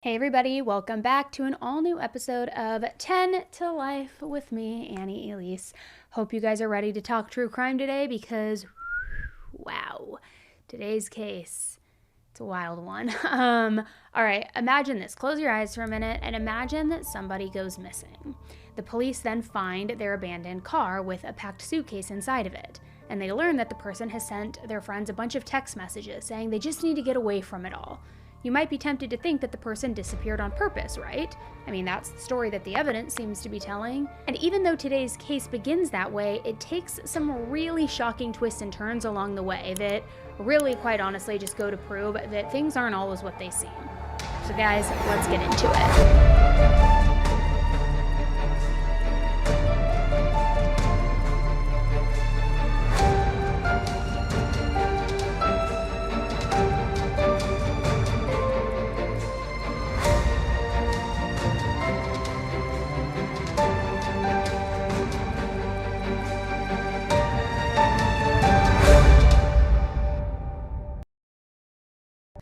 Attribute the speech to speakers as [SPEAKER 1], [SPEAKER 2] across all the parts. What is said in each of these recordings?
[SPEAKER 1] Hey everybody, welcome back to an all-new episode of 10 to Life with me, Annie Elise. Hope you guys are ready to talk true crime today because, wow, today's case, it's a wild one. All right, imagine this. Close your eyes for a minute and imagine that somebody goes missing. The police then find their abandoned car with a packed suitcase inside of it. And they learn that the person has sent their friends a bunch of text messages saying they just need to get away from it all. You might be tempted to think that the person disappeared on purpose, right? I mean, that's the story that the evidence seems to be telling. And even though today's case begins that way, it takes some really shocking twists and turns along the way that really, quite honestly, just go to prove that things aren't always what they seem. So guys, let's get into it.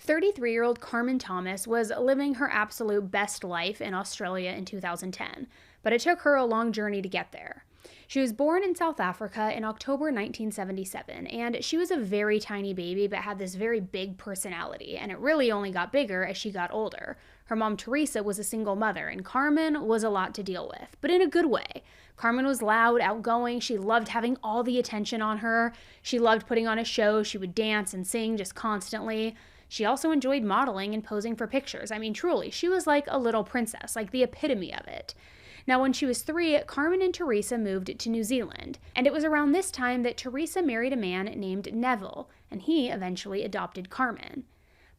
[SPEAKER 1] 33-year-old Carmen Thomas was living her absolute best life in Australia in 2010, but it took her a long journey to get there. She was born in South Africa in October 1977, and she was a very tiny baby but had this very big personality, and it really only got bigger as she got older. Her mom, Teresa, was a single mother, and Carmen was a lot to deal with, but in a good way. Carmen was loud, outgoing, she loved having all the attention on her, she loved putting on a show, she would dance and sing just constantly. She also enjoyed modeling and posing for pictures. I mean, truly, she was like a little princess, like the epitome of it. Now, when she was 3, Carmen and Teresa moved to New Zealand, and it was around this time that Teresa married a man named Neville, and he eventually adopted Carmen.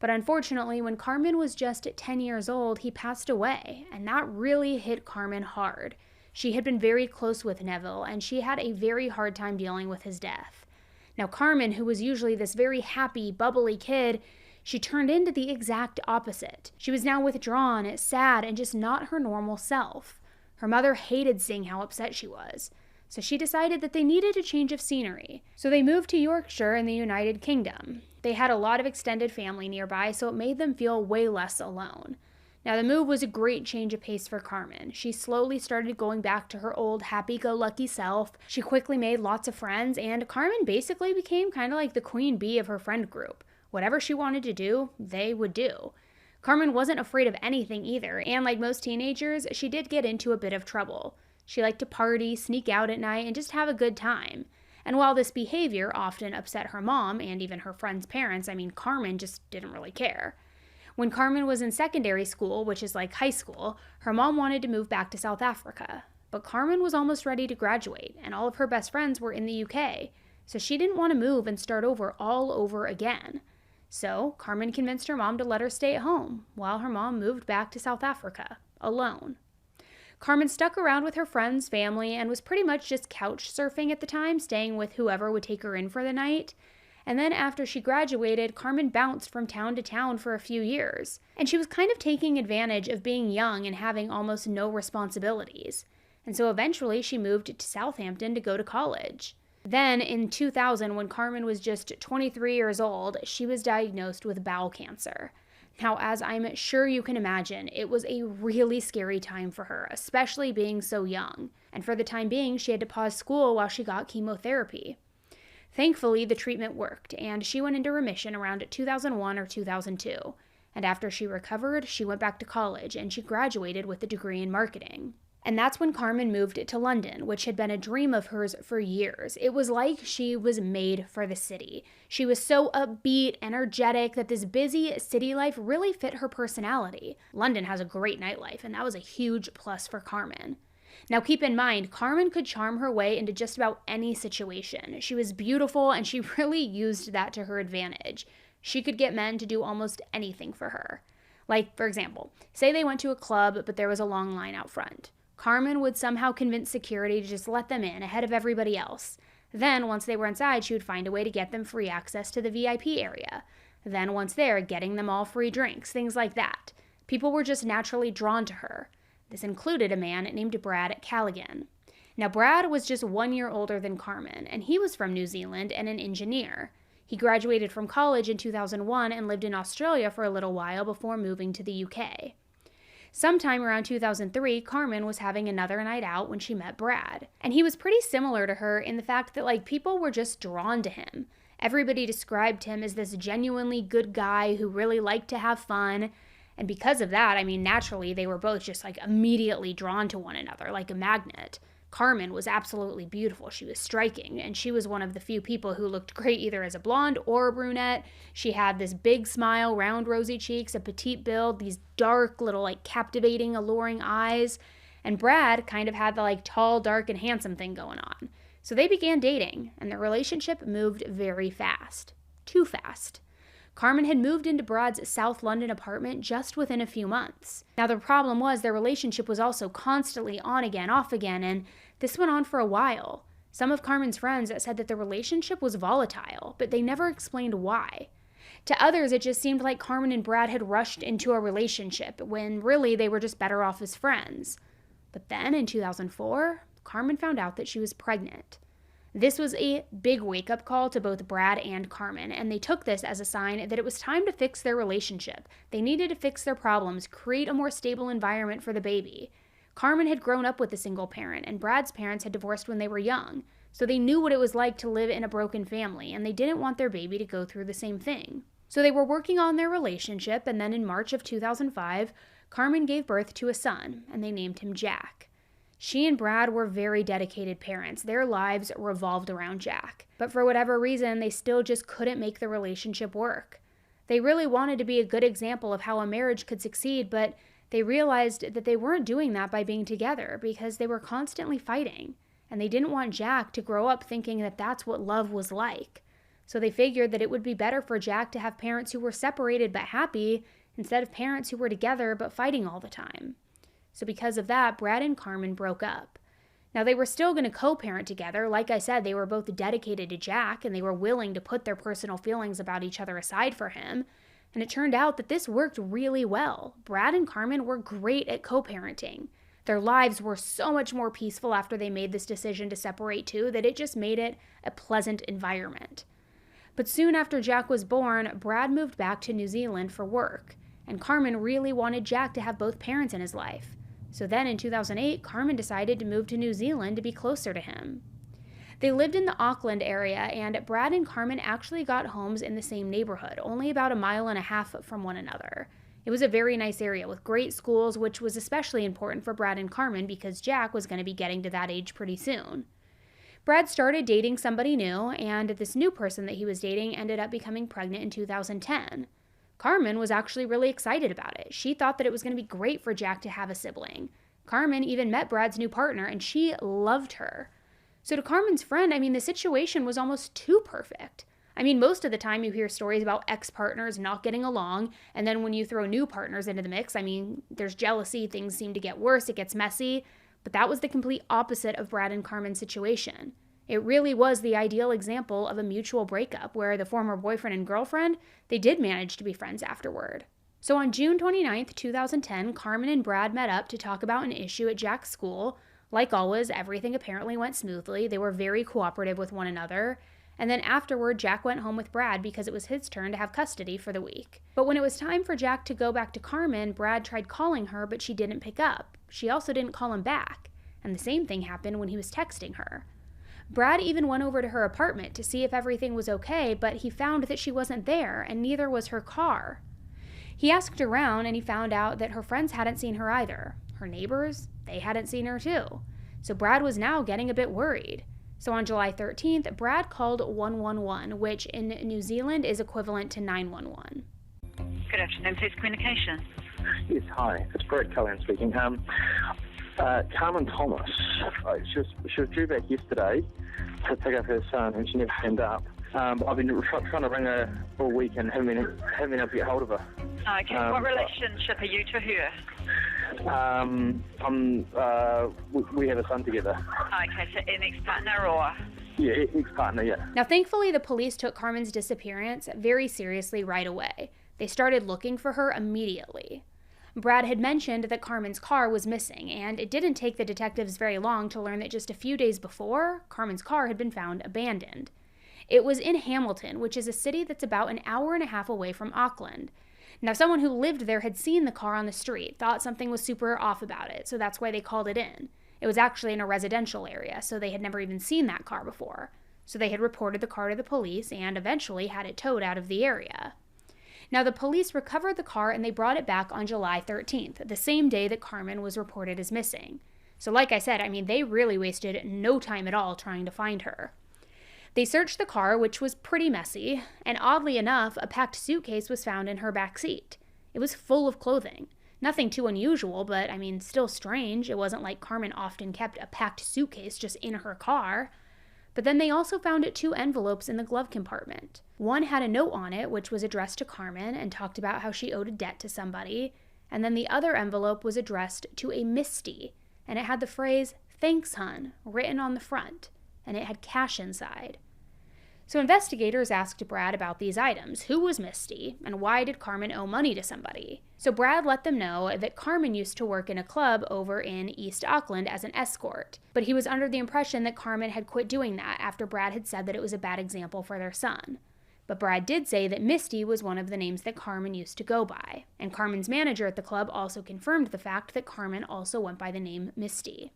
[SPEAKER 1] But unfortunately, when Carmen was just 10 years old, he passed away, and that really hit Carmen hard. She had been very close with Neville, and she had a very hard time dealing with his death. Now, Carmen, who was usually this very happy, bubbly kid, she turned into the exact opposite. She was now withdrawn, sad, and just not her normal self. Her mother hated seeing how upset she was, so she decided that they needed a change of scenery. So they moved to Yorkshire in the United Kingdom. They had a lot of extended family nearby, so it made them feel way less alone. Now, the move was a great change of pace for Carmen. She slowly started going back to her old happy-go-lucky self. She quickly made lots of friends, and Carmen basically became kind of like the queen bee of her friend group. Whatever she wanted to do, they would do. Carmen wasn't afraid of anything either, and like most teenagers, she did get into a bit of trouble. She liked to party, sneak out at night, and just have a good time. And while this behavior often upset her mom and even her friends' parents, I mean, Carmen just didn't really care. When Carmen was in secondary school, which is like high school, her mom wanted to move back to South Africa. But Carmen was almost ready to graduate, and all of her best friends were in the UK, so she didn't want to move and start over all over again. So Carmen convinced her mom to let her stay at home while her mom moved back to South Africa, alone. Carmen stuck around with her friends, family, and was pretty much just couch surfing at the time, staying with whoever would take her in for the night. And then after she graduated, Carmen bounced from town to town for a few years. And she was kind of taking advantage of being young and having almost no responsibilities. And so eventually she moved to Southampton to go to college. Then, in 2000, when Carmen was just 23 years old, she was diagnosed with bowel cancer. Now, as I'm sure you can imagine, it was a really scary time for her, especially being so young. And for the time being, she had to pause school while she got chemotherapy. Thankfully, the treatment worked, and she went into remission around 2001 or 2002. And after she recovered, she went back to college, and she graduated with a degree in marketing. And that's when Carmen moved to London, which had been a dream of hers for years. It was like she was made for the city. She was so upbeat, energetic, that this busy city life really fit her personality. London has a great nightlife, and that was a huge plus for Carmen. Now keep in mind, Carmen could charm her way into just about any situation. She was beautiful, and she really used that to her advantage. She could get men to do almost anything for her. Like, for example, say they went to a club, but there was a long line out front. Carmen would somehow convince security to just let them in ahead of everybody else. Then, once they were inside, she would find a way to get them free access to the VIP area. Then, once there, getting them all free drinks, things like that. People were just naturally drawn to her. This included a man named Brad Callaghan. Now, Brad was just 1 year older than Carmen, and he was from New Zealand and an engineer. He graduated from college in 2001 and lived in Australia for a little while before moving to the UK. Sometime around 2003, Carmen was having another night out when she met Brad. And he was pretty similar to her in the fact that, people were just drawn to him. Everybody described him as this genuinely good guy who really liked to have fun. And because of that, naturally, they were both just, immediately drawn to one another, like a magnet. Carmen was absolutely beautiful. She was striking, and she was one of the few people who looked great either as a blonde or a brunette. She had this big smile, round rosy cheeks, a petite build, these dark little captivating, alluring eyes. And Brad kind of had the tall, dark, and handsome thing going on. So they began dating, and their relationship moved very fast. Too fast. Carmen had moved into Brad's South London apartment just within a few months. Now, the problem was their relationship was also constantly on again, off again, and this went on for a while. Some of Carmen's friends said that the relationship was volatile, but they never explained why. To others, it just seemed like Carmen and Brad had rushed into a relationship, when really they were just better off as friends. But then, in 2004, Carmen found out that she was pregnant. This was a big wake-up call to both Brad and Carmen, and they took this as a sign that it was time to fix their relationship. They needed to fix their problems, create a more stable environment for the baby. Carmen had grown up with a single parent, and Brad's parents had divorced when they were young, so they knew what it was like to live in a broken family, and they didn't want their baby to go through the same thing. So they were working on their relationship, and then in March of 2005, Carmen gave birth to a son, and they named him Jack. She and Brad were very dedicated parents. Their lives revolved around Jack. But for whatever reason, they still just couldn't make the relationship work. They really wanted to be a good example of how a marriage could succeed, but they realized that they weren't doing that by being together because they were constantly fighting. And they didn't want Jack to grow up thinking that that's what love was like. So they figured that it would be better for Jack to have parents who were separated but happy instead of parents who were together but fighting all the time. So because of that, Brad and Carmen broke up. Now, they were still going to co-parent together. Like I said, they were both dedicated to Jack, and they were willing to put their personal feelings about each other aside for him. And it turned out that this worked really well. Brad and Carmen were great at co-parenting. Their lives were so much more peaceful after they made this decision to separate too, that it just made it a pleasant environment. But soon after Jack was born, Brad moved back to New Zealand for work, and Carmen really wanted Jack to have both parents in his life. So then in 2008, Carmen decided to move to New Zealand to be closer to him. They lived in the Auckland area, and Brad and Carmen actually got homes in the same neighborhood, only about 1.5 miles from one another. It was a very nice area with great schools, which was especially important for Brad and Carmen because Jack was going to be getting to that age pretty soon. Brad started dating somebody new, and this new person that he was dating ended up becoming pregnant in 2010. Carmen was actually really excited about it. She thought that it was going to be great for Jack to have a sibling. Carmen even met Brad's new partner, and she loved her. So to Carmen's friend, the situation was almost too perfect. Most of the time you hear stories about ex-partners not getting along, and then when you throw new partners into the mix, there's jealousy, things seem to get worse, it gets messy. But that was the complete opposite of Brad and Carmen's situation. It really was the ideal example of a mutual breakup where the former boyfriend and girlfriend, they did manage to be friends afterward. So on June 29th, 2010, Carmen and Brad met up to talk about an issue at Jack's school. Like always, everything apparently went smoothly. They were very cooperative with one another. And then afterward, Jack went home with Brad because it was his turn to have custody for the week. But when it was time for Jack to go back to Carmen, Brad tried calling her, but she didn't pick up. She also didn't call him back. And the same thing happened when he was texting her. Brad even went over to her apartment to see if everything was okay, but he found that she wasn't there, and neither was her car. He asked around, and he found out that her friends hadn't seen her either. Her neighbors, they hadn't seen her too. So Brad was now getting a bit worried. So on July 13th, Brad called 111, which in New Zealand is equivalent to 911.
[SPEAKER 2] Good afternoon, Police Communications.
[SPEAKER 3] Yes, hi. It's Brad Callaghan speaking. Carmen Thomas, she was due back yesterday to pick up her son, and she never turned up. I've been trying to ring her all week and haven't been able to get hold of her.
[SPEAKER 2] Okay, what relationship are you to her?
[SPEAKER 3] We have a son together.
[SPEAKER 2] Okay, so an ex-partner or?
[SPEAKER 3] Yeah, ex-partner, yeah.
[SPEAKER 1] Now, thankfully, the police took Carmen's disappearance very seriously right away. They started looking for her immediately. Brad had mentioned that Carmen's car was missing, and it didn't take the detectives very long to learn that just a few days before, Carmen's car had been found abandoned. It was in Hamilton, which is a city that's about 1.5 hours away from Auckland. Now, someone who lived there had seen the car on the street, thought something was super off about it, so that's why they called it in. It was actually in a residential area, so they had never even seen that car before. So they had reported the car to the police and eventually had it towed out of the area. Now, the police recovered the car and they brought it back on July 13th, the same day that Carmen was reported as missing. So like I said, they really wasted no time at all trying to find her. They searched the car, which was pretty messy, and oddly enough, a packed suitcase was found in her back seat. It was full of clothing. Nothing too unusual, but still strange. It wasn't like Carmen often kept a packed suitcase just in her car. But then they also found 2 envelopes in the glove compartment. One had a note on it, which was addressed to Carmen and talked about how she owed a debt to somebody. And then the other envelope was addressed to a Misty, and it had the phrase, "Thanks, hun," written on the front, and it had cash inside. So investigators asked Brad about these items. Who was Misty, and why did Carmen owe money to somebody? So Brad let them know that Carmen used to work in a club over in East Auckland as an escort, but he was under the impression that Carmen had quit doing that after Brad had said that it was a bad example for their son. But Brad did say that Misty was one of the names that Carmen used to go by, and Carmen's manager at the club also confirmed the fact that Carmen also went by the name Misty.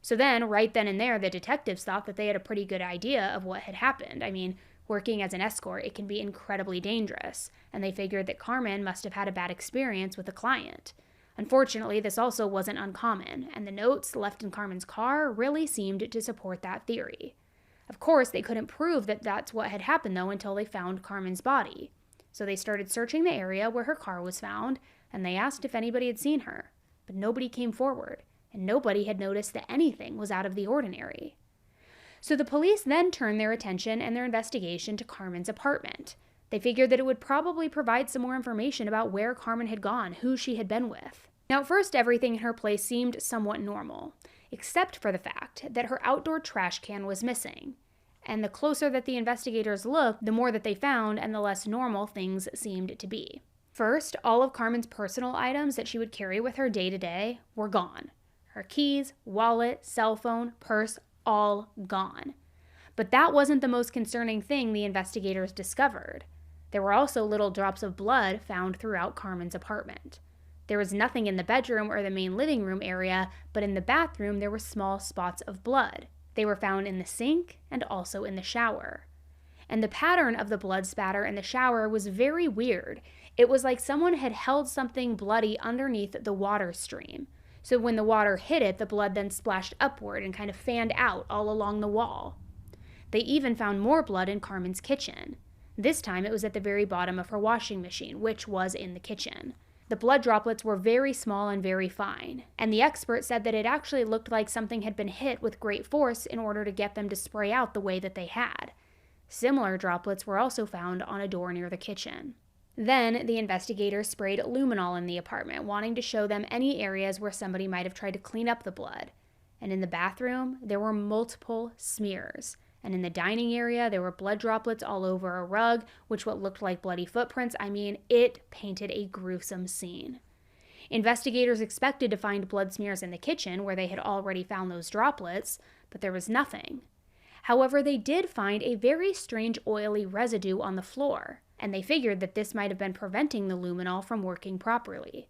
[SPEAKER 1] So then, right then and there, the detectives thought that they had a pretty good idea of what had happened. Working as an escort, it can be incredibly dangerous, and they figured that Carmen must have had a bad experience with a client. Unfortunately, this also wasn't uncommon, and the notes left in Carmen's car really seemed to support that theory. Of course, they couldn't prove that that's what had happened, though, until they found Carmen's body. So they started searching the area where her car was found, and they asked if anybody had seen her, but nobody came forward. And nobody had noticed that anything was out of the ordinary. So the police then turned their attention and their investigation to Carmen's apartment. They figured that it would probably provide some more information about where Carmen had gone, who she had been with. Now, at first, everything in her place seemed somewhat normal, except for the fact that her outdoor trash can was missing. And the closer that the investigators looked, the more that they found and the less normal things seemed to be. First, all of Carmen's personal items that she would carry with her day to day were gone. Her keys, wallet, cell phone, purse, all gone. But that wasn't the most concerning thing the investigators discovered. There were also little drops of blood found throughout Carmen's apartment. There was nothing in the bedroom or the main living room area, but in the bathroom there were small spots of blood. They were found in the sink and also in the shower. And the pattern of the blood spatter in the shower was very weird. It was like someone had held something bloody underneath the water stream. So when the water hit it, the blood then splashed upward and kind of fanned out all along the wall. They even found more blood in Carmen's kitchen. This time it was at the very bottom of her washing machine, which was in the kitchen. The blood droplets were very small and very fine, and the expert said that it actually looked like something had been hit with great force in order to get them to spray out the way that they had. Similar droplets were also found on a door near the kitchen. Then, the investigators sprayed luminol in the apartment, wanting to show them any areas where somebody might have tried to clean up the blood. And in the bathroom, there were multiple smears. And in the dining area, there were blood droplets all over a rug, which what looked like bloody footprints. It painted a gruesome scene. Investigators expected to find blood smears in the kitchen, where they had already found those droplets, but there was nothing. However, they did find a very strange oily residue on the floor, and they figured that this might have been preventing the luminol from working properly.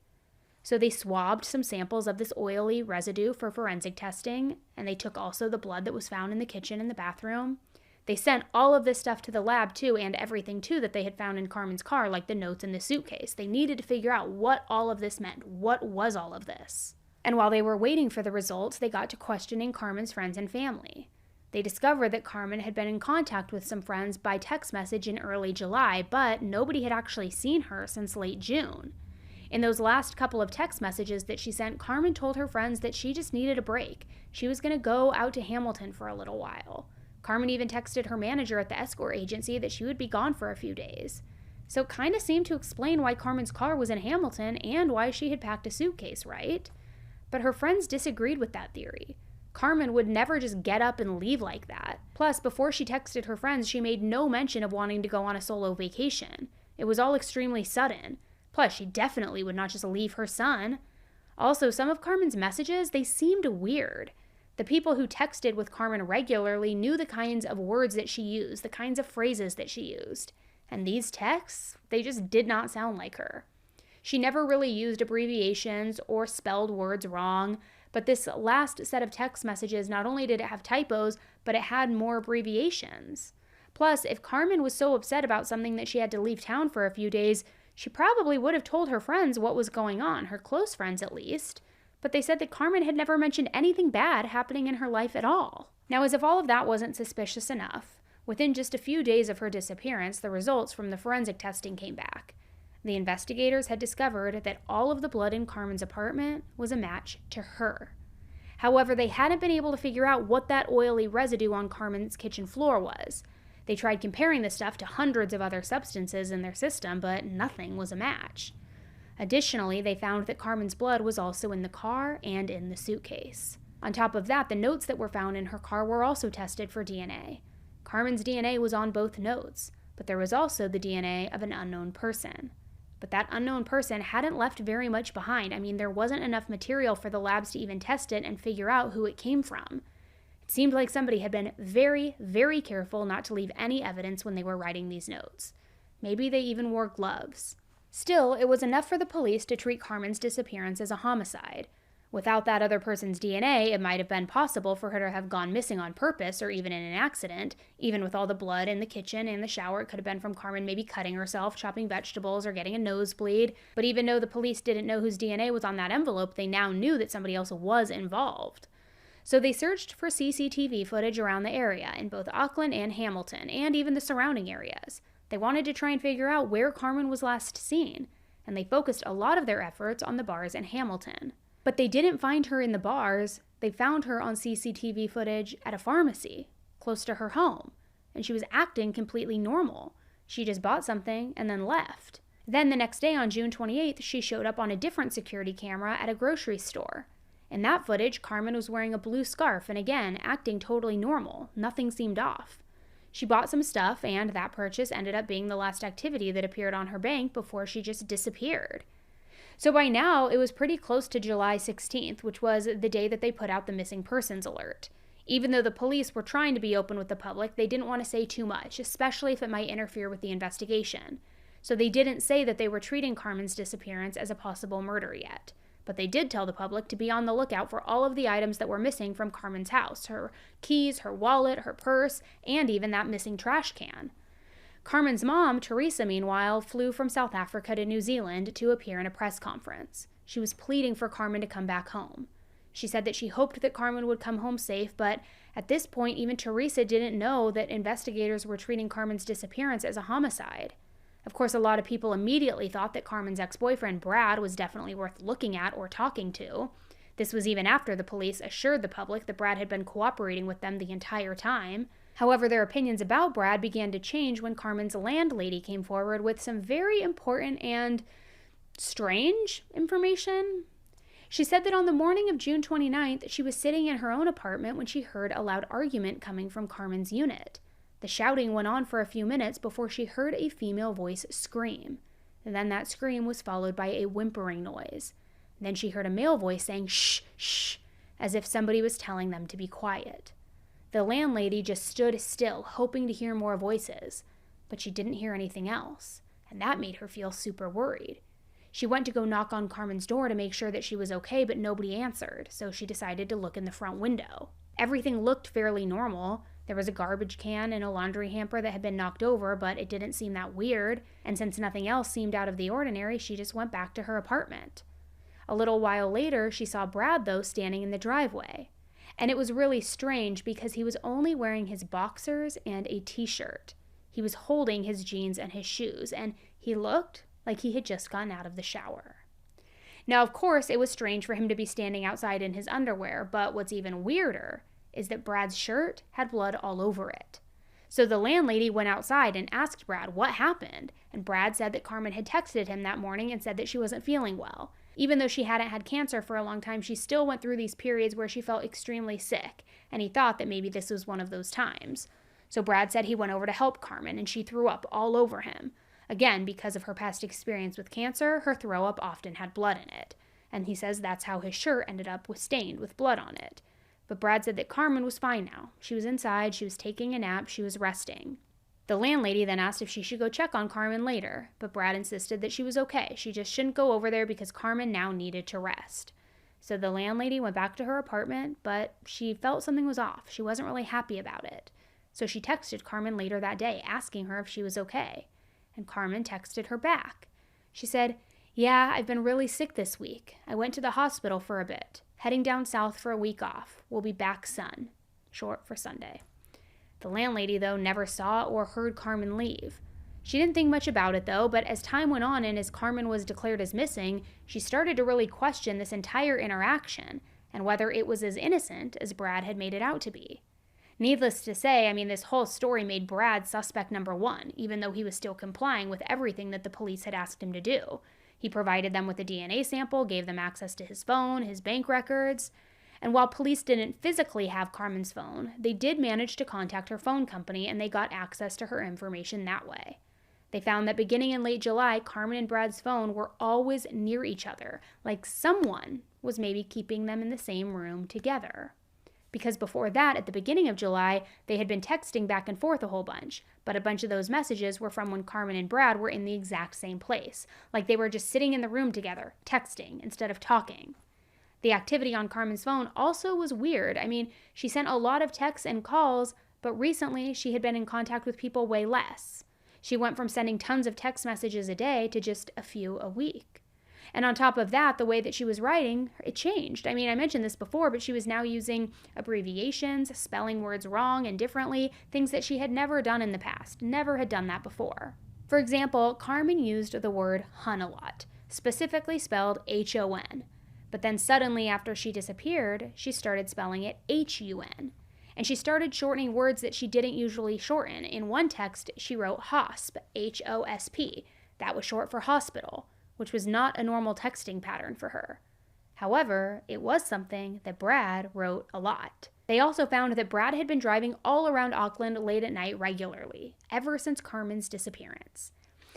[SPEAKER 1] So they swabbed some samples of this oily residue for forensic testing, and they took also the blood that was found in the kitchen and the bathroom. They sent all of this stuff to the lab too, and everything too that they had found in Carmen's car, like the notes in the suitcase. They needed to figure out what all of this meant. What was all of this? And while they were waiting for the results, they got to questioning Carmen's friends and family. They discovered that Carmen had been in contact with some friends by text message in early July, but nobody had actually seen her since late June. In those last couple of text messages that she sent, Carmen told her friends that she just needed a break. She was going to go out to Hamilton for a little while. Carmen even texted her manager at the escort agency that she would be gone for a few days. So it kind of seemed to explain why Carmen's car was in Hamilton and why she had packed a suitcase, right? But her friends disagreed with that theory. Carmen would never just get up and leave like that. Plus, before she texted her friends, she made no mention of wanting to go on a solo vacation. It was all extremely sudden. Plus, she definitely would not just leave her son. Also, some of Carmen's messages, they seemed weird. The people who texted with Carmen regularly knew the kinds of words that she used, the kinds of phrases that she used. And these texts, they just did not sound like her. She never really used abbreviations or spelled words wrong, but this last set of text messages, not only did it have typos, but it had more abbreviations. Plus, if Carmen was so upset about something that she had to leave town for a few days, she probably would have told her friends what was going on, her close friends at least. But they said that Carmen had never mentioned anything bad happening in her life at all. Now, as if all of that wasn't suspicious enough, within just a few days of her disappearance, the results from the forensic testing came back. The investigators had discovered that all of the blood in Carmen's apartment was a match to her. However, they hadn't been able to figure out what that oily residue on Carmen's kitchen floor was. They tried comparing the stuff to hundreds of other substances in their system, but nothing was a match. Additionally, they found that Carmen's blood was also in the car and in the suitcase. On top of that, the notes that were found in her car were also tested for DNA. Carmen's DNA was on both notes, but there was also the DNA of an unknown person. But that unknown person hadn't left very much behind. I mean, there wasn't enough material for the labs to even test it and figure out who it came from. It seemed like somebody had been very, very careful not to leave any evidence when they were writing these notes. Maybe they even wore gloves. Still, it was enough for the police to treat Carmen's disappearance as a homicide. Without that other person's DNA, it might have been possible for her to have gone missing on purpose or even in an accident. Even with all the blood in the kitchen and the shower, it could have been from Carmen maybe cutting herself, chopping vegetables, or getting a nosebleed. But even though the police didn't know whose DNA was on that envelope, they now knew that somebody else was involved. So they searched for CCTV footage around the area in both Auckland and Hamilton, and even the surrounding areas. They wanted to try and figure out where Carmen was last seen, and they focused a lot of their efforts on the bars in Hamilton. But they didn't find her in the bars. They found her on CCTV footage at a pharmacy, close to her home, and she was acting completely normal. She just bought something and then left. Then the next day on June 28th, she showed up on a different security camera at a grocery store. In that footage, Carmen was wearing a blue scarf and again, acting totally normal. Nothing seemed off. She bought some stuff, and that purchase ended up being the last activity that appeared on her bank before she just disappeared. So by now, it was pretty close to July 16th, which was the day that they put out the missing persons alert. Even though the police were trying to be open with the public, they didn't want to say too much, especially if it might interfere with the investigation. So they didn't say that they were treating Carmen's disappearance as a possible murder yet. But they did tell the public to be on the lookout for all of the items that were missing from Carmen's house: her keys, her wallet, her purse, and even that missing trash can. Carmen's mom, Teresa, meanwhile, flew from South Africa to New Zealand to appear in a press conference. She was pleading for Carmen to come back home. She said that she hoped that Carmen would come home safe, but at this point, even Teresa didn't know that investigators were treating Carmen's disappearance as a homicide. Of course, a lot of people immediately thought that Carmen's ex-boyfriend, Brad, was definitely worth looking at or talking to. This was even after the police assured the public that Brad had been cooperating with them the entire time. However, their opinions about Brad began to change when Carmen's landlady came forward with some very important and strange information. She said that on the morning of June 29th, she was sitting in her own apartment when she heard a loud argument coming from Carmen's unit. The shouting went on for a few minutes before she heard a female voice scream. And then that scream was followed by a whimpering noise. And then she heard a male voice saying, "Shh, shh," as if somebody was telling them to be quiet. The landlady just stood still, hoping to hear more voices, but she didn't hear anything else, and that made her feel super worried. She went to go knock on Carmen's door to make sure that she was okay, but nobody answered, so she decided to look in the front window. Everything looked fairly normal. There was a garbage can and a laundry hamper that had been knocked over, but it didn't seem that weird, and since nothing else seemed out of the ordinary, she just went back to her apartment. A little while later, she saw Brad, though, standing in the driveway. And it was really strange because he was only wearing his boxers and a t-shirt. He was holding his jeans and his shoes, and he looked like he had just gotten out of the shower. Now, of course, it was strange for him to be standing outside in his underwear, but what's even weirder is that Brad's shirt had blood all over it. So the landlady went outside and asked Brad what happened, and Brad said that Carmen had texted him that morning and said that she wasn't feeling well. Even though she hadn't had cancer for a long time, she still went through these periods where she felt extremely sick, and he thought that maybe this was one of those times. So Brad said he went over to help Carmen, and she threw up all over him. Again, because of her past experience with cancer, her throw-up often had blood in it, and he says that's how his shirt ended up stained with blood on it. But Brad said that Carmen was fine now. She was inside, she was taking a nap, she was resting. The landlady then asked if she should go check on Carmen later, but Brad insisted that she was okay. She just shouldn't go over there because Carmen now needed to rest. So the landlady went back to her apartment, but she felt something was off. She wasn't really happy about it. So she texted Carmen later that day, asking her if she was okay. And Carmen texted her back. She said, "Yeah, I've been really sick this week. I went to the hospital for a bit. Heading down south for a week off. We'll be back Sun," short for Sunday. The landlady, though, never saw or heard Carmen leave. She didn't think much about it, though, but as time went on and as Carmen was declared as missing, she started to really question this entire interaction and whether it was as innocent as Brad had made it out to be. Needless to say, this whole story made Brad suspect number one, even though he was still complying with everything that the police had asked him to do. He provided them with a DNA sample, gave them access to his phone, his bank records. And while police didn't physically have Carmen's phone, they did manage to contact her phone company and they got access to her information that way. They found that beginning in late July, Carmen and Brad's phone were always near each other, like someone was maybe keeping them in the same room together. Because before that, at the beginning of July, they had been texting back and forth a whole bunch, but a bunch of those messages were from when Carmen and Brad were in the exact same place, like they were just sitting in the room together, texting instead of talking. The activity on Carmen's phone also was weird. She sent a lot of texts and calls, but recently she had been in contact with people way less. She went from sending tons of text messages a day to just a few a week. And on top of that, the way that she was writing, it changed. I mentioned this before, but she was now using abbreviations, spelling words wrong and differently, things that she had never done in the past, never had done that before. For example, Carmen used the word hun a lot, specifically spelled H-O-N. But then suddenly after she disappeared, she started spelling it H-U-N. And she started shortening words that she didn't usually shorten. In one text, she wrote HOSP, H-O-S-P. That was short for hospital, which was not a normal texting pattern for her. However, it was something that Brad wrote a lot. They also found that Brad had been driving all around Auckland late at night regularly, ever since Carmen's disappearance.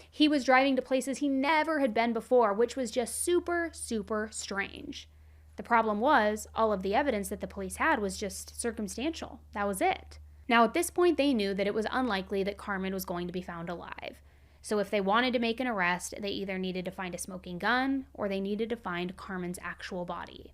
[SPEAKER 1] He was driving to places he never had been before, which was just super, super strange. The problem was, all of the evidence that the police had was just circumstantial. That was it. Now, at this point, they knew that it was unlikely that Carmen was going to be found alive. So if they wanted to make an arrest, they either needed to find a smoking gun or they needed to find Carmen's actual body.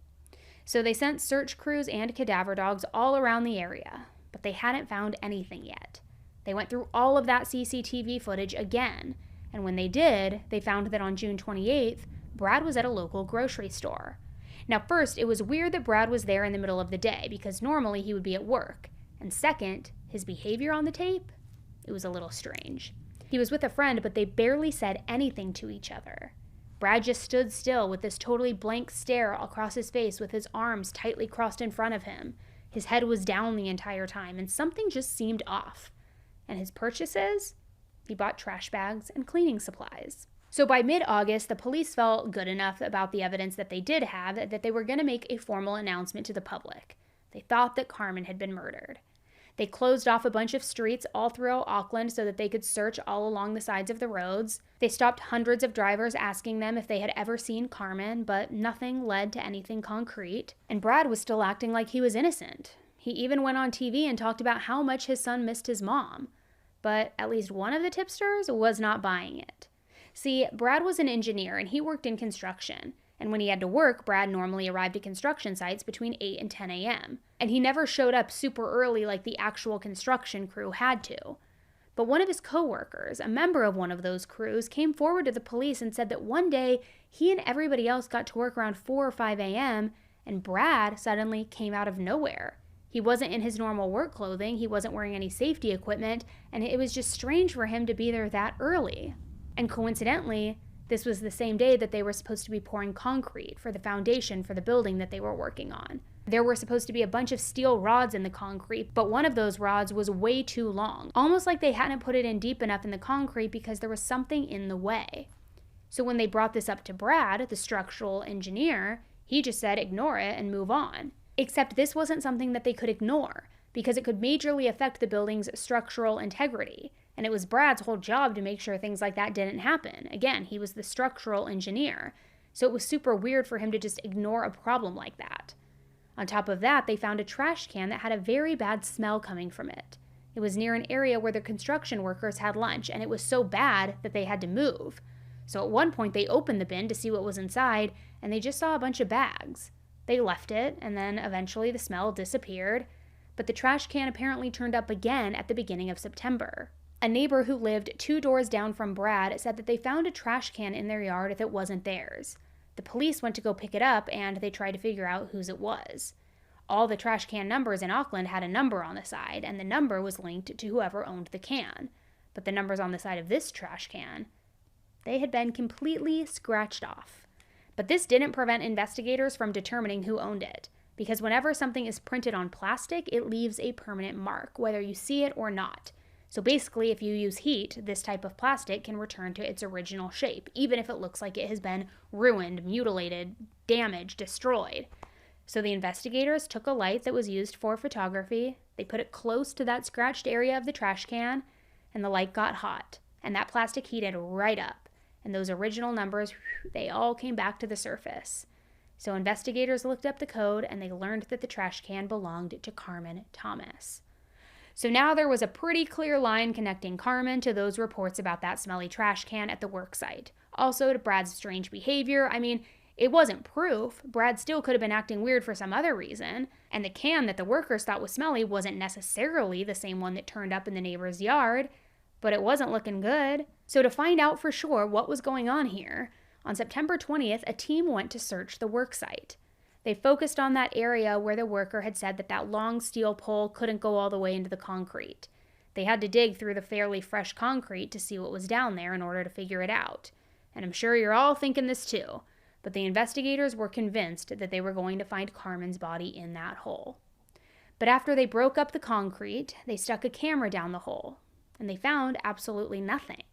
[SPEAKER 1] So they sent search crews and cadaver dogs all around the area, but they hadn't found anything yet. They went through all of that CCTV footage again, and when they did, they found that on June 28th, Brad was at a local grocery store. Now, first, it was weird that Brad was there in the middle of the day because normally he would be at work. And second, his behavior on the tape, it was a little strange. He was with a friend, but they barely said anything to each other. Brad just stood still with this totally blank stare across his face with his arms tightly crossed in front of him. His head was down the entire time, and something just seemed off. And his purchases? He bought trash bags and cleaning supplies. So by mid-August, the police felt good enough about the evidence that they did have that they were going to make a formal announcement to the public. They thought that Carmen had been murdered. They closed off a bunch of streets all throughout Auckland so that they could search all along the sides of the roads. They stopped hundreds of drivers asking them if they had ever seen Carmen, but nothing led to anything concrete. And Brad was still acting like he was innocent. He even went on TV and talked about how much his son missed his mom. But at least one of the tipsters was not buying it. See, Brad was an engineer and he worked in construction. And when he had to work, Brad normally arrived at construction sites between 8 and 10 a.m. And he never showed up super early like the actual construction crew had to. But one of his coworkers, a member of one of those crews, came forward to the police and said that one day he and everybody else got to work around 4 or 5 a.m. and Brad suddenly came out of nowhere. He wasn't in his normal work clothing, he wasn't wearing any safety equipment, and it was just strange for him to be there that early. And coincidentally, this was the same day that they were supposed to be pouring concrete for the foundation for the building that they were working on. There were supposed to be a bunch of steel rods in the concrete, but one of those rods was way too long, almost like they hadn't put it in deep enough in the concrete because there was something in the way. So when they brought this up to Brad, the structural engineer, he just said ignore it and move on. Except this wasn't something that they could ignore, because it could majorly affect the building's structural integrity. And it was Brad's whole job to make sure things like that didn't happen. Again, he was the structural engineer. So it was super weird for him to just ignore a problem like that. On top of that, they found a trash can that had a very bad smell coming from it. It was near an area where the construction workers had lunch, and it was so bad that they had to move. So at one point, they opened the bin to see what was inside, and they just saw a bunch of bags. They left it, and then eventually the smell disappeared, but the trash can apparently turned up again at the beginning of September. A neighbor who lived 2 doors down from Brad said that they found a trash can in their yard if it wasn't theirs. The police went to go pick it up, and they tried to figure out whose it was. All the trash can numbers in Auckland had a number on the side, and the number was linked to whoever owned the can. But the numbers on the side of this trash can, they had been completely scratched off. But this didn't prevent investigators from determining who owned it, because whenever something is printed on plastic, it leaves a permanent mark, whether you see it or not. So basically, if you use heat, this type of plastic can return to its original shape, even if it looks like it has been ruined, mutilated, damaged, destroyed. So the investigators took a light that was used for photography, they put it close to that scratched area of the trash can, and the light got hot, and that plastic heated right up, and those original numbers, they all came back to the surface. So investigators looked up the code, and they learned that the trash can belonged to Carmen Thomas. So now there was a pretty clear line connecting Carmen to those reports about that smelly trash can at the worksite. Also to Brad's strange behavior. I mean, it wasn't proof. Brad still could have been acting weird for some other reason. And the can that the workers thought was smelly wasn't necessarily the same one that turned up in the neighbor's yard. But it wasn't looking good. So to find out for sure what was going on here, on September 20th, a team went to search the worksite. They focused on that area where the worker had said that long steel pole couldn't go all the way into the concrete. They had to dig through the fairly fresh concrete to see what was down there in order to figure it out. And I'm sure you're all thinking this too, but the investigators were convinced that they were going to find Carmen's body in that hole. But after they broke up the concrete, they stuck a camera down the hole, and they found absolutely nothing.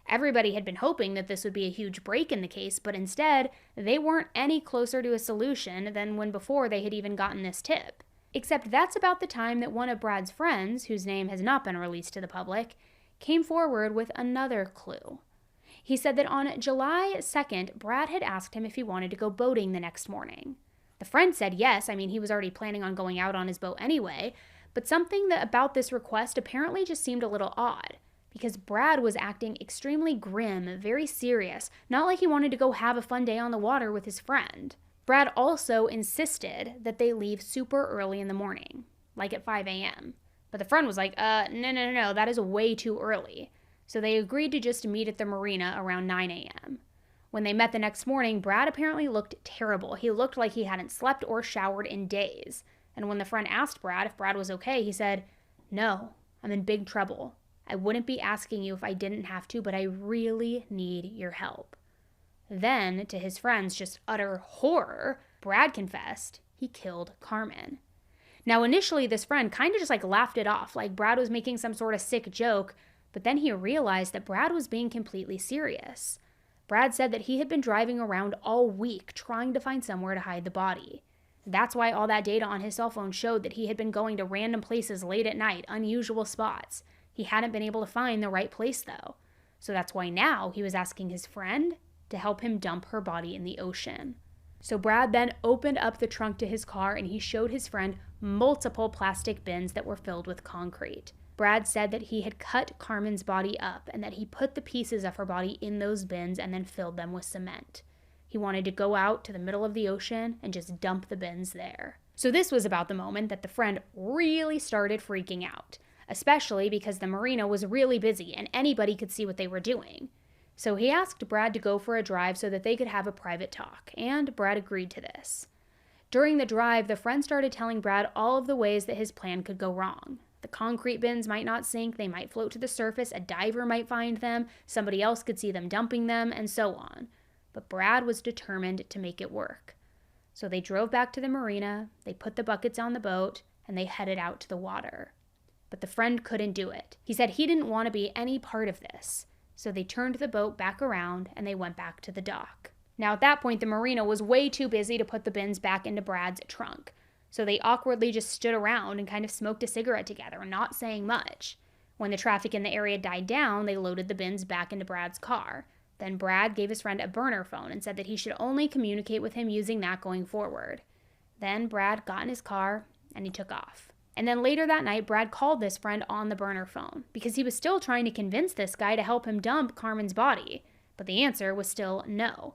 [SPEAKER 1] Everybody had been hoping that this would be a huge break in the case, but instead, they weren't any closer to a solution than when before they had even gotten this tip. Except that's about the time that one of Brad's friends, whose name has not been released to the public, came forward with another clue. He said that on July 2nd, Brad had asked him if he wanted to go boating the next morning. The friend said yes. I mean, he was already planning on going out on his boat anyway, but something about this request apparently just seemed a little odd. Because Brad was acting extremely grim, very serious, not like he wanted to go have a fun day on the water with his friend. Brad also insisted that they leave super early in the morning, like at 5 a.m. But the friend was like, no, that is way too early. So they agreed to just meet at the marina around 9 a.m. When they met the next morning, Brad apparently looked terrible. He looked like he hadn't slept or showered in days. And when the friend asked Brad if Brad was okay, he said, "No, I'm in big trouble. I wouldn't be asking you if I didn't have to, but I really need your help." Then, to his friend's just utter horror, Brad confessed he killed Carmen. Now, initially, this friend kind of just laughed it off, like Brad was making some sort of sick joke, but then he realized that Brad was being completely serious. Brad said that he had been driving around all week trying to find somewhere to hide the body. That's why all that data on his cell phone showed that he had been going to random places late at night, unusual spots. He hadn't been able to find the right place, though. So that's why now he was asking his friend to help him dump her body in the ocean. So Brad then opened up the trunk to his car and he showed his friend multiple plastic bins that were filled with concrete. Brad said that he had cut Carmen's body up and that he put the pieces of her body in those bins and then filled them with cement. He wanted to go out to the middle of the ocean and just dump the bins there. So this was about the moment that the friend really started freaking out, especially because the marina was really busy and anybody could see what they were doing. So he asked Brad to go for a drive so that they could have a private talk, and Brad agreed to this. During the drive, the friend started telling Brad all of the ways that his plan could go wrong. The concrete bins might not sink, they might float to the surface, a diver might find them, somebody else could see them dumping them, and so on. But Brad was determined to make it work. So they drove back to the marina, they put the buckets on the boat, and they headed out to the water. But the friend couldn't do it. He said he didn't want to be any part of this. So they turned the boat back around and they went back to the dock. Now at that point, the marina was way too busy to put the bins back into Brad's trunk. So they awkwardly just stood around and kind of smoked a cigarette together, not saying much. When the traffic in the area died down, they loaded the bins back into Brad's car. Then Brad gave his friend a burner phone and said that he should only communicate with him using that going forward. Then Brad got in his car and he took off. And then later that night, Brad called this friend on the burner phone because he was still trying to convince this guy to help him dump Carmen's body. But the answer was still no.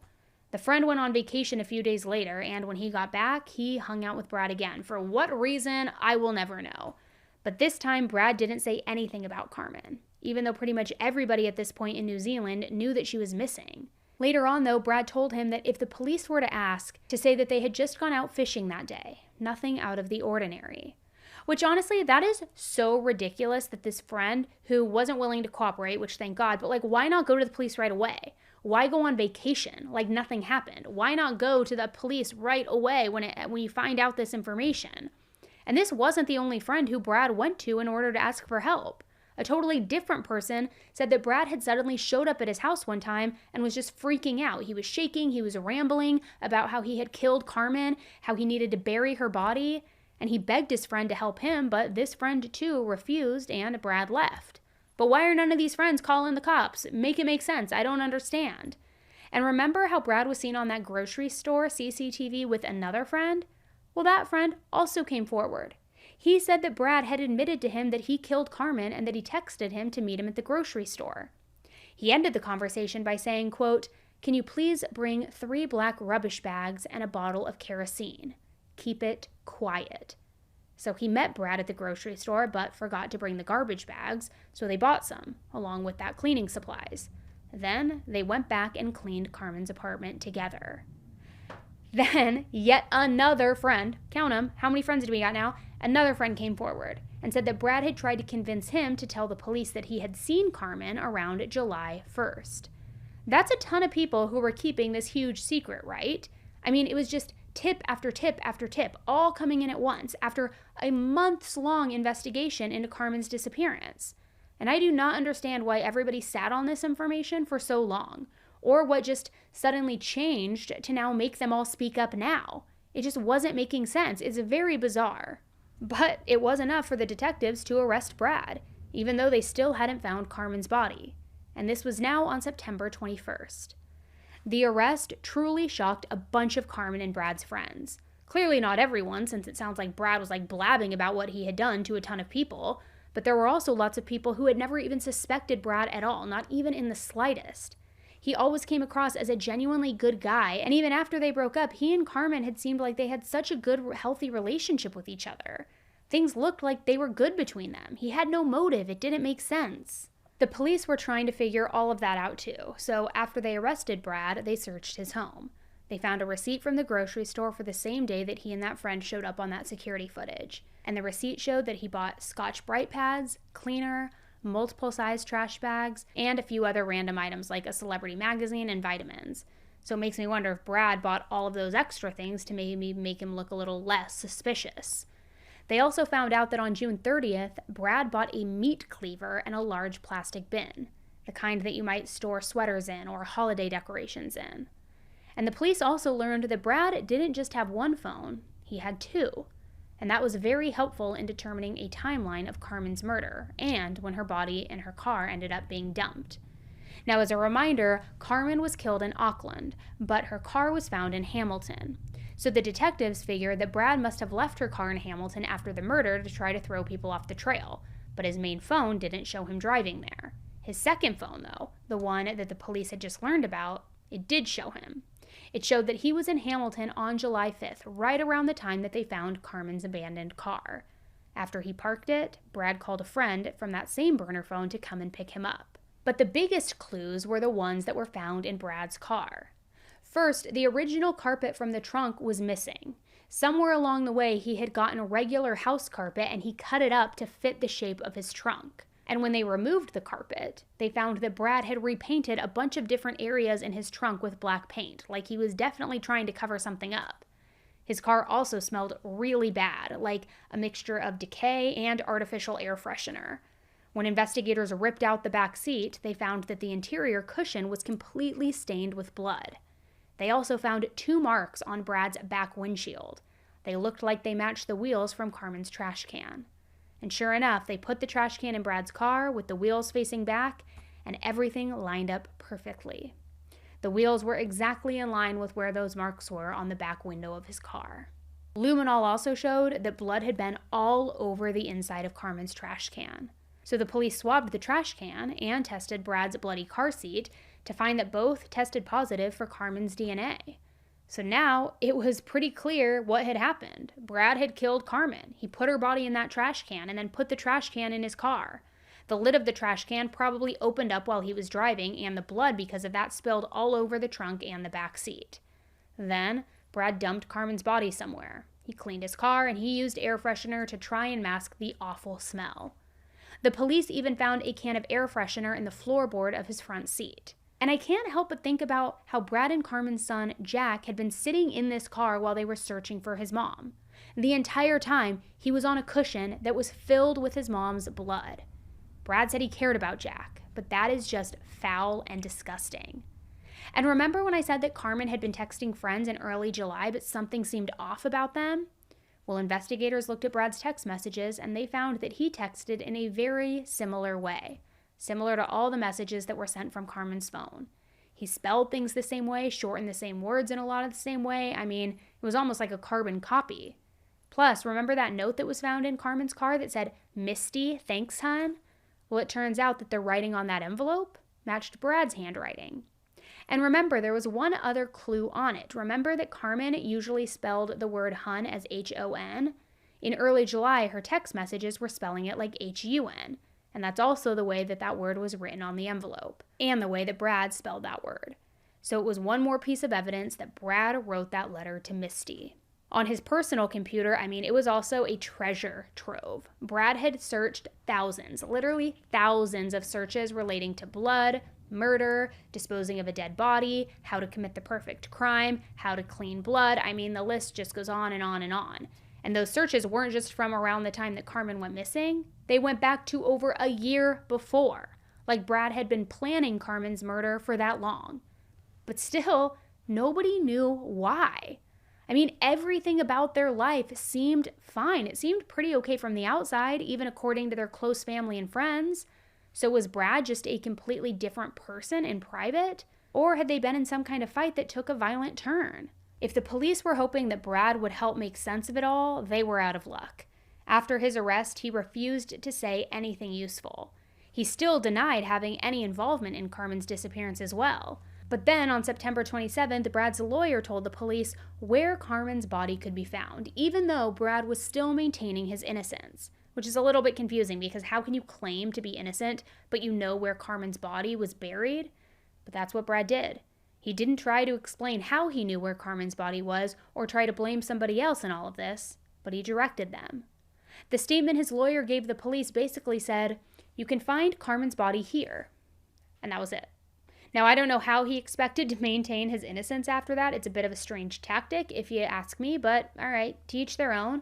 [SPEAKER 1] The friend went on vacation a few days later, and when he got back, he hung out with Brad again. For what reason, I will never know. But this time, Brad didn't say anything about Carmen, even though pretty much everybody at this point in New Zealand knew that she was missing. Later on, though, Brad told him that if the police were to ask, to say that they had just gone out fishing that day. Nothing out of the ordinary. Which honestly, that is so ridiculous that this friend who wasn't willing to cooperate, which thank God, but why not go to the police right away? Why go on vacation like nothing happened? Why not go to the police right away when you find out this information? And this wasn't the only friend who Brad went to in order to ask for help. A totally different person said that Brad had suddenly showed up at his house one time and was just freaking out. He was shaking, he was rambling about how he had killed Carmen, how he needed to bury her body. And he begged his friend to help him, but this friend too refused and Brad left. But why are none of these friends calling the cops? Make it make sense. I don't understand. And remember how Brad was seen on that grocery store CCTV with another friend? Well, that friend also came forward. He said that Brad had admitted to him that he killed Carmen and that he texted him to meet him at the grocery store. He ended the conversation by saying, quote, "Can you please bring 3 black rubbish bags and a bottle of kerosene? Keep it quiet." So he met Brad at the grocery store, but forgot to bring the garbage bags, so they bought some, along with that cleaning supplies. Then they went back and cleaned Carmen's apartment together. Then yet another friend, count them, how many friends do we got now? Another friend came forward and said that Brad had tried to convince him to tell the police that he had seen Carmen around July 1st. That's a ton of people who were keeping this huge secret, right? I mean, it was just tip after tip after tip, all coming in at once after a months-long investigation into Carmen's disappearance. And I do not understand why everybody sat on this information for so long, or what just suddenly changed to now make them all speak up now. It just wasn't making sense. It's very bizarre. But it was enough for the detectives to arrest Brad, even though they still hadn't found Carmen's body. And this was now on September 21st. The arrest truly shocked a bunch of Carmen and Brad's friends. Clearly not everyone, since it sounds like Brad was blabbing about what he had done to a ton of people, but there were also lots of people who had never even suspected Brad at all, not even in the slightest. He always came across as a genuinely good guy, and even after they broke up, he and Carmen had seemed like they had such a good, healthy relationship with each other. Things looked like they were good between them. He had no motive. It didn't make sense. The police were trying to figure all of that out too, so after they arrested Brad, they searched his home. They found a receipt from the grocery store for the same day that he and that friend showed up on that security footage, and the receipt showed that he bought Scotch-Brite pads, cleaner, multiple size trash bags, and a few other random items like a celebrity magazine and vitamins. So it makes me wonder if Brad bought all of those extra things to maybe make him look a little less suspicious. They also found out that on June 30th, Brad bought a meat cleaver and a large plastic bin, the kind that you might store sweaters in or holiday decorations in. And the police also learned that Brad didn't just have one phone, he had 2. And that was very helpful in determining a timeline of Carmen's murder and when her body and her car ended up being dumped. Now, as a reminder, Carmen was killed in Auckland, but her car was found in Hamilton. So the detectives figured that Brad must have left her car in Hamilton after the murder to try to throw people off the trail, but his main phone didn't show him driving there. His second phone, though, the one that the police had just learned about, it did show him. It showed that he was in Hamilton on July 5th, right around the time that they found Carmen's abandoned car. After he parked it, Brad called a friend from that same burner phone to come and pick him up. But the biggest clues were the ones that were found in Brad's car. First, the original carpet from the trunk was missing. Somewhere along the way, he had gotten a regular house carpet and he cut it up to fit the shape of his trunk. And when they removed the carpet, they found that Brad had repainted a bunch of different areas in his trunk with black paint, like he was definitely trying to cover something up. His car also smelled really bad, like a mixture of decay and artificial air freshener. When investigators ripped out the back seat, they found that the interior cushion was completely stained with blood. They also found 2 marks on Brad's back windshield. They looked like they matched the wheels from Carmen's trash can. And sure enough, they put the trash can in Brad's car with the wheels facing back, and everything lined up perfectly. The wheels were exactly in line with where those marks were on the back window of his car. Luminol also showed that blood had been all over the inside of Carmen's trash can. So the police swabbed the trash can and tested Brad's bloody car seat to find that both tested positive for Carmen's DNA. So now it was pretty clear what had happened. Brad had killed Carmen. He put her body in that trash can and then put the trash can in his car. The lid of the trash can probably opened up while he was driving, and the blood because of that spilled all over the trunk and the back seat. Then Brad dumped Carmen's body somewhere. He cleaned his car and he used air freshener to try and mask the awful smell. The police even found a can of air freshener in the floorboard of his front seat. And I can't help but think about how Brad and Carmen's son, Jack, had been sitting in this car while they were searching for his mom. The entire time, he was on a cushion that was filled with his mom's blood. Brad said he cared about Jack, but that is just foul and disgusting. And remember when I said that Carmen had been texting friends in early July, but something seemed off about them? Well, investigators looked at Brad's text messages and they found that he texted in a very similar way, similar to all the messages that were sent from Carmen's phone. He spelled things the same way, shortened the same words in a lot of the same way. I mean, it was almost like a carbon copy. Plus, remember that note that was found in Carmen's car that said, "Misty, thanks, hun"? Well, it turns out that the writing on that envelope matched Brad's handwriting. And remember, there was one other clue on it. Remember that Carmen usually spelled the word hun as H-O-N? In early July, her text messages were spelling it like H-U-N. And that's also the way that that word was written on the envelope, and the way that Brad spelled that word. So it was one more piece of evidence that Brad wrote that letter to Misty. On his personal computer, it was also a treasure trove. Brad had searched thousands, literally thousands of searches relating to blood, murder, disposing of a dead body, how to commit the perfect crime, how to clean blood. The list just goes on and on and on. And those searches weren't just from around the time that Carmen went missing. They went back to over a year before. Like Brad had been planning Carmen's murder for that long. But still, nobody knew why. Everything about their life seemed fine. It seemed pretty okay from the outside, even according to their close family and friends. So was Brad just a completely different person in private? Or had they been in some kind of fight that took a violent turn? If the police were hoping that Brad would help make sense of it all, they were out of luck. After his arrest, he refused to say anything useful. He still denied having any involvement in Carmen's disappearance as well. But then on September 27th, Brad's lawyer told the police where Carmen's body could be found, even though Brad was still maintaining his innocence. Which is a little bit confusing because how can you claim to be innocent, but you know where Carmen's body was buried? But that's what Brad did. He didn't try to explain how he knew where Carmen's body was or try to blame somebody else in all of this, but he directed them. The statement his lawyer gave the police basically said, "You can find Carmen's body here." And that was it. Now, I don't know how he expected to maintain his innocence after that. It's a bit of a strange tactic, if you ask me, but all right, to each their own.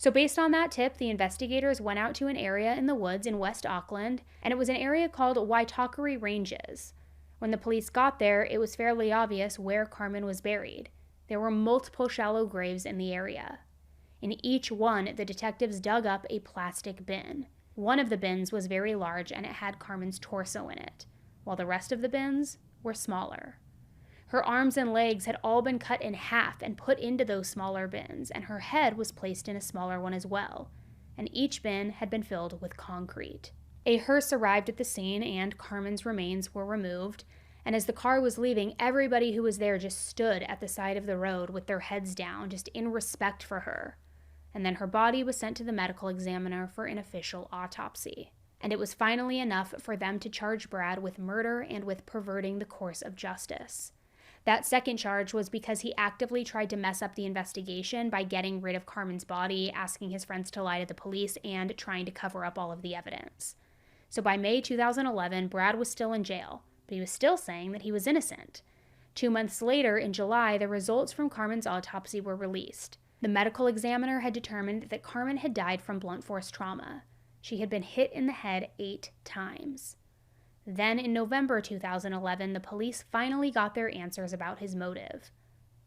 [SPEAKER 1] So based on that tip, the investigators went out to an area in the woods in West Auckland, and it was an area called Waitakere Ranges. When the police got there, it was fairly obvious where Carmen was buried. There were multiple shallow graves in the area. In each one, the detectives dug up a plastic bin. One of the bins was very large and it had Carmen's torso in it, while the rest of the bins were smaller. Her arms and legs had all been cut in half and put into those smaller bins, and her head was placed in a smaller one as well, and each bin had been filled with concrete. A hearse arrived at the scene and Carmen's remains were removed, and as the car was leaving, everybody who was there just stood at the side of the road with their heads down, just in respect for her. And then her body was sent to the medical examiner for an official autopsy. And it was finally enough for them to charge Brad with murder and with perverting the course of justice. That second charge was because he actively tried to mess up the investigation by getting rid of Carmen's body, asking his friends to lie to the police, and trying to cover up all of the evidence. So by May 2011, Brad was still in jail, but he was still saying that he was innocent. 2 months later, in July, the results from Carmen's autopsy were released. The medical examiner had determined that Carmen had died from blunt force trauma. She had been hit in the head 8 times. Then in November 2011, the police finally got their answers about his motive.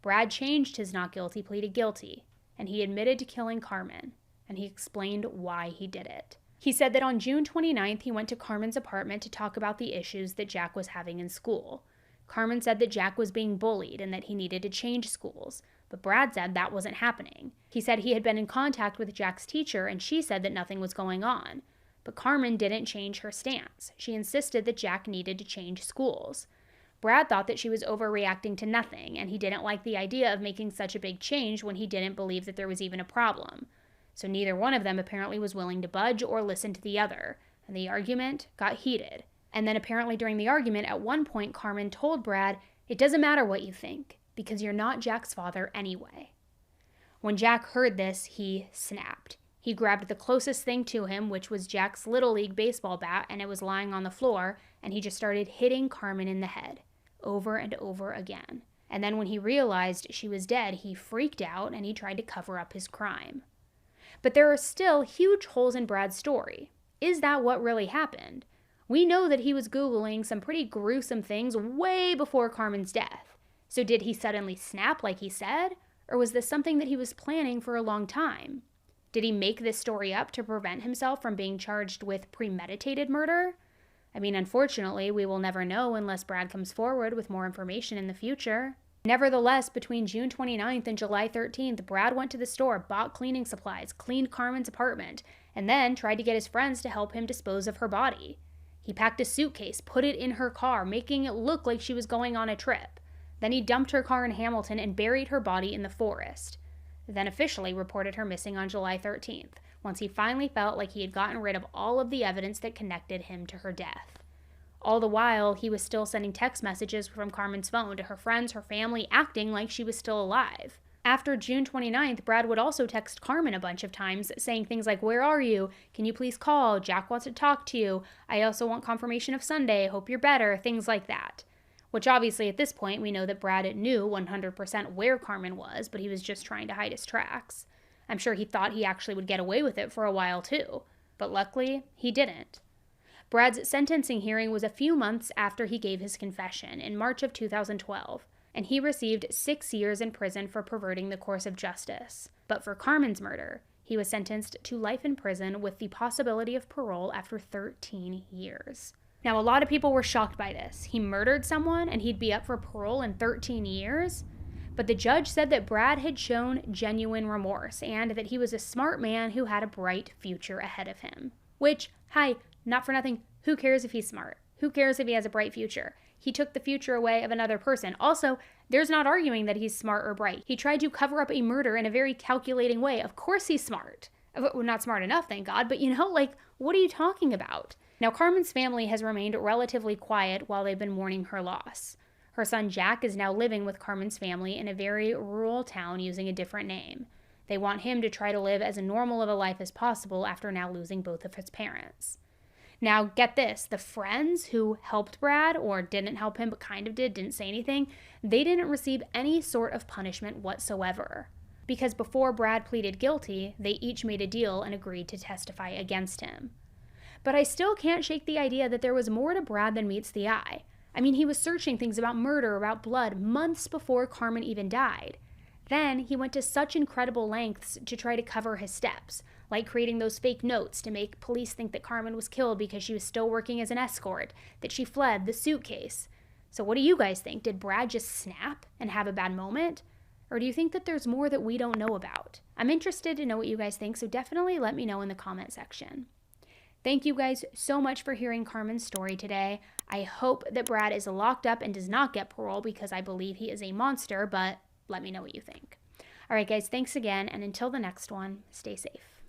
[SPEAKER 1] Brad changed his not guilty plea to guilty, and he admitted to killing Carmen, and he explained why he did it. He said that on June 29th, he went to Carmen's apartment to talk about the issues that Jack was having in school. Carmen said that Jack was being bullied and that he needed to change schools, but Brad said that wasn't happening. He said he had been in contact with Jack's teacher and she said that nothing was going on. But Carmen didn't change her stance. She insisted that Jack needed to change schools. Brad thought that she was overreacting to nothing, and he didn't like the idea of making such a big change when he didn't believe that there was even a problem. So neither one of them apparently was willing to budge or listen to the other, and the argument got heated. And then apparently during the argument, at one point, Carmen told Brad, "It doesn't matter what you think, because you're not Jack's father anyway." When Jack heard this, he snapped. He grabbed the closest thing to him, which was Jack's Little League baseball bat, and it was lying on the floor, and he just started hitting Carmen in the head, over and over again. And then when he realized she was dead, he freaked out and he tried to cover up his crime. But there are still huge holes in Brad's story. Is that what really happened? We know that he was Googling some pretty gruesome things way before Carmen's death. So did he suddenly snap like he said? Or was this something that he was planning for a long time? Did he make this story up to prevent himself from being charged with premeditated murder? I mean, unfortunately, we will never know unless Brad comes forward with more information in the future. Nevertheless, between June 29th and July 13th, Brad went to the store, bought cleaning supplies, cleaned Carmen's apartment, and then tried to get his friends to help him dispose of her body. He packed a suitcase, put it in her car, making it look like she was going on a trip. Then he dumped her car in Hamilton and buried her body in the forest. Then officially reported her missing on July 13th, once he finally felt like he had gotten rid of all of the evidence that connected him to her death. All the while, he was still sending text messages from Carmen's phone to her friends, her family, acting like she was still alive. After June 29th, Brad would also text Carmen a bunch of times, saying things like, "Where are you? Can you please call? Jack wants to talk to you. I also want confirmation of Sunday. Hope you're better," things like that. Which obviously at this point, we know that Brad knew 100% where Carmen was, but he was just trying to hide his tracks. I'm sure he thought he actually would get away with it for a while too, but luckily, he didn't. Brad's sentencing hearing was a few months after he gave his confession, in March of 2012, and he received 6 years in prison for perverting the course of justice. But for Carmen's murder, he was sentenced to life in prison with the possibility of parole after 13 years. Now, a lot of people were shocked by this. He murdered someone and he'd be up for parole in 13 years? But the judge said that Brad had shown genuine remorse and that he was a smart man who had a bright future ahead of him. Which, not for nothing, who cares if he's smart? Who cares if he has a bright future? He took the future away of another person. Also, there's not arguing that he's smart or bright. He tried to cover up a murder in a very calculating way. Of course he's smart. Well, not smart enough, thank God, but what are you talking about? Now, Carmen's family has remained relatively quiet while they've been mourning her loss. Her son Jack is now living with Carmen's family in a very rural town using a different name. They want him to try to live as normal of a life as possible after now losing both of his parents. Now, get this, the friends who helped Brad, or didn't help him but kind of didn't say anything, they didn't receive any sort of punishment whatsoever. Because before Brad pleaded guilty, they each made a deal and agreed to testify against him. But I still can't shake the idea that there was more to Brad than meets the eye. I mean, he was searching things about murder, about blood, months before Carmen even died. Then he went to such incredible lengths to try to cover his steps, like creating those fake notes to make police think that Carmen was killed because she was still working as an escort, that she fled, the suitcase. So what do you guys think? Did Brad just snap and have a bad moment? Or do you think that there's more that we don't know about? I'm interested to know what you guys think, so definitely let me know in the comment section. Thank you guys so much for hearing Carmen's story today. I hope that Brad is locked up and does not get parole because I believe he is a monster, but let me know what you think. All right, guys, thanks again, and until the next one, stay safe.